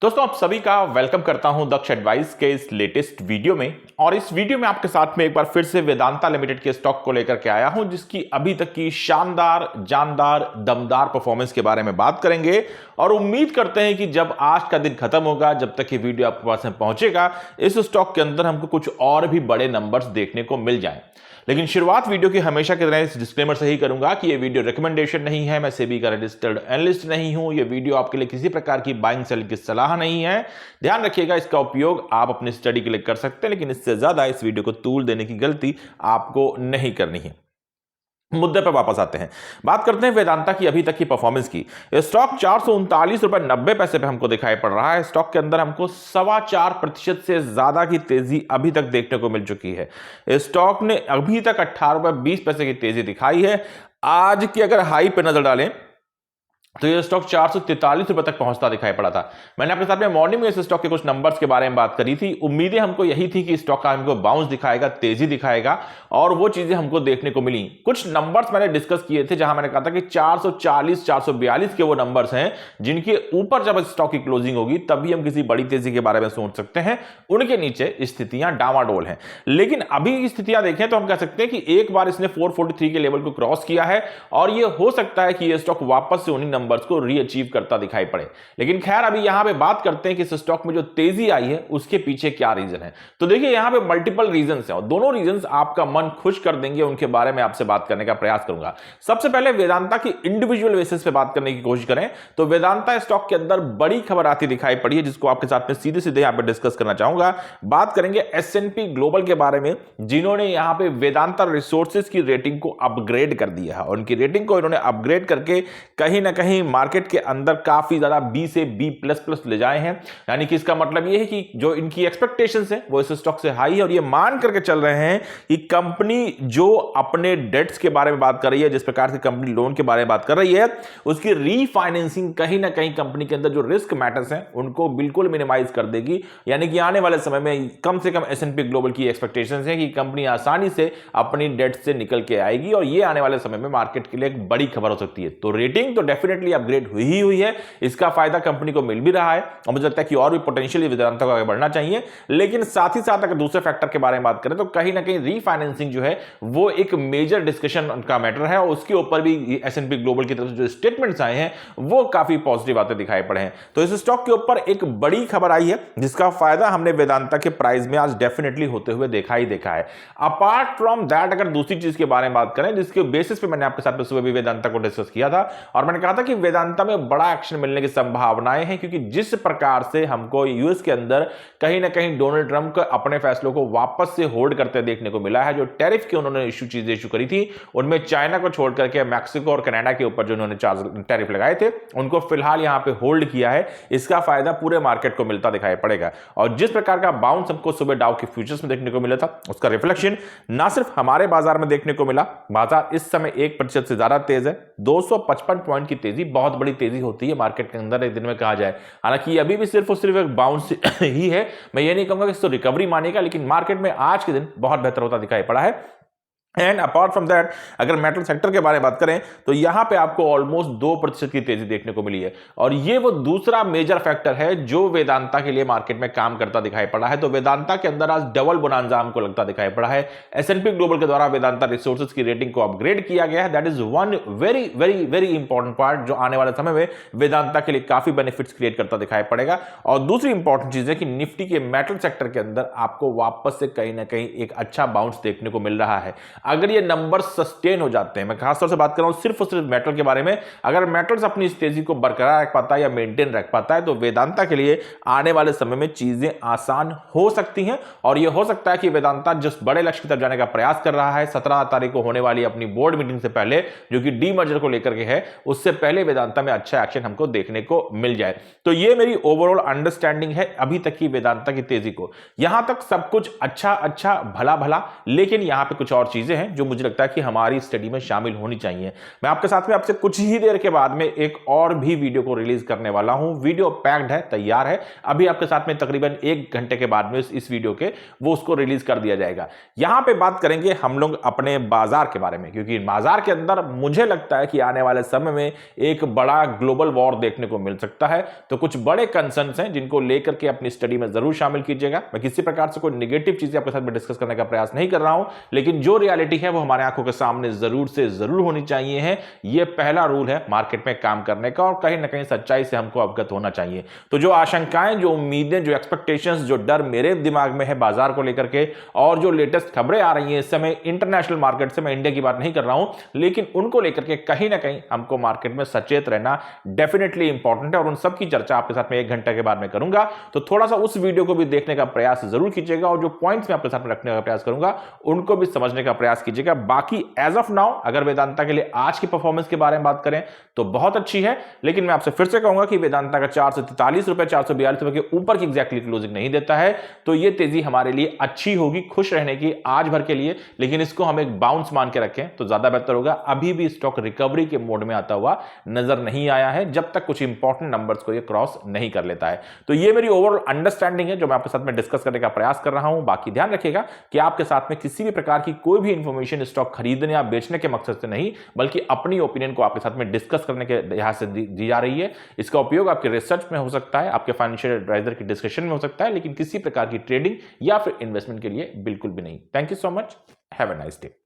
दोस्तों आप सभी का वेलकम करता हूं दक्ष एडवाइस के इस लेटेस्ट वीडियो में। और इस वीडियो में आपके साथ में एक बार फिर से वेदांता लिमिटेड के स्टॉक को लेकर के आया हूं, जिसकी अभी तक की शानदार जानदार दमदार परफॉर्मेंस के बारे में बात करेंगे। और उम्मीद करते हैं कि जब आज का दिन खत्म होगा, जब तक ये वीडियो आपके पास में पहुंचेगा, इस स्टॉक के अंदर हमको कुछ और भी बड़े नंबर्स देखने को मिल जाएं। लेकिन शुरुआत वीडियो की हमेशा की तरह इस डिस्क्लेमर से ही करूंगा कि ये वीडियो रिकमेंडेशन नहीं है, मैं सेबी का रजिस्टर्ड एनालिस्ट नहीं हूं, ये वीडियो आपके लिए किसी प्रकार की बाइंग सेलिंग की सलाह नहीं है। ध्यान रखिएगा, इसका उपयोग आप अपनी स्टडी के लिए कर सकते हैं, लेकिन इससे ज्यादा इस वीडियो को तूल देने की गलती आपको नहीं करनी है। मुद्दे पर वापस आते हैं, बात करते हैं वेदांता की अभी तक की परफॉर्मेंस की। स्टॉक 439.90 पे हमको दिखाई पड़ रहा है। स्टॉक के अंदर हमको 4.25% से ज्यादा की तेजी अभी तक देखने को मिल चुकी है। स्टॉक ने अभी तक 18.20 की तेजी दिखाई है। आज की अगर हाई पे नजर डालें तो ये स्टॉक 443 रुपए तक पहुंचता दिखाई पड़ा था। मैंने आपके साथ में मॉर्निंग में इस स्टॉक के कुछ नंबर्स के बारे में बात करी थी। उम्मीदें हमको यही थी कि स्टॉक का हमको बाउंस दिखाएगा, तेजी दिखाएगा, और वो चीजें हमको देखने को मिली। कुछ नंबर्स मैंने डिस्कस किए थे, जहां मैंने कहा था कि 440 442 के वो नंबर्स हैं जिनके ऊपर जब स्टॉक की क्लोजिंग होगी तभी हम किसी बड़ी तेजी के बारे में सोच सकते हैं। उनके नीचे स्थितियां डामाडोल हैं। लेकिन अभी की स्थितियां देखें तो हम कह सकते हैं कि एक बार इसने 443 के लेवल को क्रॉस किया है, और ये हो सकता है कि ये स्टॉक वापस से उन्हीं नंबर्स को रीअचीव करता दिखाई पड़े। लेकिन खैर, अभी यहां पे बात करते हैं कि इस स्टॉक में जो तेजी आई है उसके पीछे क्या रीजन है। तो देखिए, यहां पे मल्टीपल रीजंस हैं और दोनों रीजंस आपका मन खुश कर देंगे। उनके बारे में आपसे बात करने का प्रयास करूंगा। सबसे पहले वेदांता की इंडिविजुअल बेसिस पे बात करने की कोशिश करें तो वेदांता स्टॉक के अंदर बड़ी खबर आती दिखाई पड़ी है, जिसको आपके साथ में सीधे सीधे यहां पे डिस्कस करना चाहूंगा। बात करेंगे S&P ग्लोबल के बारे में, जिन्होंने यहां पे वेदांता रिसोर्सेज की रेटिंग को अपग्रेड कर दिया है। उनकी रेटिंग को इन्होंने अपग्रेड करके कहीं ना कहीं मार्केट के अंदर काफी ज्यादा B से B++ ले जाए हैं। यानी कि इसका मतलब यह है कि जो इनकी एक्सपेक्टेशंस है वो इस स्टॉक से हाई है, और ये मान करके चल रहे हैं कि कंपनी जो अपने डेट्स के बारे में बात कर रही है, जिस प्रकार से कंपनी लोन के बारे में बात कर रही है, उसकी रीफाइनेंसिंग कहीं ना कहीं कंपनी के अंदर जो रिस्क मैटर्स हैं उनको बिल्कुल मिनिमाइज कर देगी। यानी कि आने वाले समय में कम से कम S&P ग्लोबल की एक्सपेक्टेशंस है कि कंपनी आसानी से अपनी डेट से निकल के आएगी, और ये आने वाले समय में मार्केट के लिए एक बड़ी खबर हो सकती है। तो रेटिंग तो डेफिनेटली अपग्रेड हुई है, इसका फायदा कंपनी को मिल भी रहा है, और मुझे लगता है कि और भी पोटेंशियल वेदांता को आगे बढ़ना चाहिए। लेकिन साथ ही साथ अगर दूसरे फैक्टर के बारे में बात करें तो कहीं ना कहीं रीफाइनेंसिंग जो है वो एक मेजर डिस्कशन का मैटर है, और उसके ऊपर भी S&P ग्लोबल की तरफ से जो स्टेटमेंट्स आए हैं वो काफी पॉजिटिव बातें दिखाई पड़े हैं। तो इस स्टॉक के ऊपर एक बड़ी खबर आई है, जिसका फायदा हमने वेदांता के प्राइस में आज डेफिनेटली होते हुए देखा है। अपार्ट फ्रॉम दैट, अगर दूसरी चीज के बारे में बात करें जिसके बेसिस पे मैंने आपके साथ में सुबह भी वेदांता को डिस्कस किया था, और मैंने कहा था कि वेदांता में बड़ा एक्शन मिलने की संभावनाएं हैं, क्योंकि जिस प्रकार से हमको यूएस के अंदर कहीं ना कहीं डोनाल्ड ट्रंप को अपने फैसलों को वापस से होल्ड करते देखने को मिला है। जो टैरिफ की उन्होंने चीजें इशू करी थी, उनमें चाइना को छोड़ करके मैक्सिको और कनाडा के ऊपर जो उन्होंने टैरिफ लगाए थे उनको फिलहाल यहां पे होल्ड किया है। इसका फायदा पूरे मार्केट को मिलता दिखाई पड़ेगा। और जिस प्रकार का बाउंस हमको सुबह डाउ के फ्यूचर्स में देखने को मिला था, उसका रिफ्लेक्शन ना सिर्फ हमारे बाजार में देखने को मिला, बाजार इस समय 1% से ज्यादा तेज है। 255 पॉइंट की तेजी बहुत बड़ी तेजी होती है मार्केट के अंदर एक दिन में, कहा जाए। हालांकि अभी भी सिर्फ और सिर्फ एक बाउंस ही है, मैं ये नहीं कहूंगा कि इसको रिकवरी मानेगा, लेकिन मार्केट में आज के दिन बहुत बेहतर होता दिखाई पड़ा है। एंड अपार्ट फ्रॉम दैट, अगर मेटल सेक्टर के बारे में बात करें तो यहां पे आपको ऑलमोस्ट 2% की तेजी देखने को मिली है, और ये वो दूसरा मेजर फैक्टर है जो वेदांता के लिए मार्केट में काम करता दिखाई पड़ा है। तो वेदांता के अंदर आज डबल बोनांजा हमको लगता दिखाई पड़ा है। S&P ग्लोबल के द्वारा वेदांता रिसोर्सेज की रेटिंग को अपग्रेड किया गया है। That is one very very very important part, जो आने वाले समय में वेदांता के लिए काफी बेनिफिट्स क्रिएट करता दिखाई पड़ेगा। और दूसरी इंपॉर्टेंट चीज है कि निफ्टी के मेटल सेक्टर के अंदर आपको वापस से कहीं ना कहीं एक अच्छा बाउंस देखने को मिल रहा है। अगर ये नंबर सस्टेन हो जाते हैं, मैं खासतौर से बात कर रहा हूं सिर्फ और सिर्फ मेटल के बारे में, अगर मेटल्स अपनी इस तेजी को बरकरार रख पाता है या मेंटेन रख पाता है, तो वेदांता के लिए आने वाले समय में चीजें आसान हो सकती हैं। और यह हो सकता है कि वेदांता जिस बड़े लक्ष्य की तरफ जाने का प्रयास कर रहा है, 17 तारीख को होने वाली अपनी बोर्ड मीटिंग से पहले, जो कि डीमर्जर को लेकर के है, उससे पहले वेदांता में अच्छा एक्शन हमको देखने को मिल जाए। तो यह मेरी ओवरऑल अंडरस्टैंडिंग है अभी तक की वेदांता की तेजी को। यहां तक सब कुछ अच्छा अच्छा भला भला, लेकिन यहां पे कुछ और चीजें चीजें हैं जो मुझे लगता है कि हमारी स्टडी में शामिल होनी चाहिए। मैं आपके साथ में आपसे कुछ ही देर के बाद में एक और भी वीडियो को रिलीज करने वाला हूं। वीडियो पैक्ड है, तैयार है, अभी आपके साथ में तकरीबन 1 घंटे के बाद में इस वीडियो के वो उसको रिलीज कर दिया जाएगा। यहां पे बात करेंगे हम लोग अपने बाजार के बारे में, क्योंकि बाजार के अंदर मुझे लगता है कि आने वाले समय में एक बड़ा ग्लोबल वॉर देखने को मिल सकता है। तो कुछ बड़े कंसर्न्स हैं जिनको लेकर के अपनी स्टडी में जरूर शामिल कीजिएगा। मैं किसी प्रकार से कोई नेगेटिव चीजें आपके साथ में डिस्कस करने का प्रयास नहीं कर रहा हूं, लेकिन जो रियलिटी है वो हमारे आंखों के सामने जरूर से जरूर होनी चाहिए है। यह पहला रूल है मार्केट में काम करने का, और कहीं ना कहीं सच्चाई से हमको अवगत होना चाहिए। तो जो आशंकाएं, जो उम्मीदें, जो एक्सपेक्टेशंस, जो डर मेरे दिमाग में है बाजार को लेकर के, और जो लेटेस्ट खबरें आ रही हैं इस समय इंटरनेशनल मार्केट से, मैं इंडिया की बात नहीं कर रहा हूं, लेकिन उनको लेकर के कहीं ना कहीं हमको मार्केट में सचेत रहना डेफिनेटली इंपॉर्टेंट है। और उन सब की चर्चा आपके साथ में 1 घंटे के बाद में करूंगा। तो थोड़ा सा उस वीडियो को भी देखने का प्रयास जरूर कीजिएगा, और जो पॉइंट्स मैं आपके साथ में रखने का प्रयास करूंगा उनको भी समझने का प्रयास कीजिएगा। बाकी एज ऑफ नाउ अगर वेदांता के लिए आज की परफॉर्मेंस के बारे में बात करें तो बहुत अच्छी है, लेकिन मैं आपसे फिर से कहूंगा कि वेदांता का 443 रुपए 442 रुपए के ऊपर की एग्जैक्टली क्लोजिंग नहीं देता है। तो यह तेजी हमारे लिए अच्छी होगी, खुश रहने की आज भर के लिए, लेकिन इसको हम एक बाउंस मान के रखें तो ज्यादा बेहतर होगा। अभी भी स्टॉक रिकवरी के मोड में आता हुआ नजर नहीं आया है, जब तक कुछ इंपॉर्टेंट नंबर्स को ये क्रॉस नहीं कर लेता है। तो ये मेरी ओवरऑल अंडरस्टैंडिंग है जो मैं आपके साथ में डिस्कस करने का प्रयास कर रहा हूं। बाकी ध्यान रखिएगा कि आपके साथ में किसी भी प्रकार की कोई भी इंफॉर्मेशन स्टॉक खरीदने या बेचने के मकसद से नहीं, बल्कि अपनी ओपिनियन को आपके साथ में डिस्कस करने के लिहाज से दी जा रही है। इसका उपयोग आपके रिसर्च में हो सकता है, आपके फाइनेंशियल एडवाइजर की डिस्कशन में हो सकता है, लेकिन किसी प्रकार की ट्रेडिंग या फिर इन्वेस्टमेंट के लिए बिल्कुल भी नहीं। Thank you so much, have a nice day.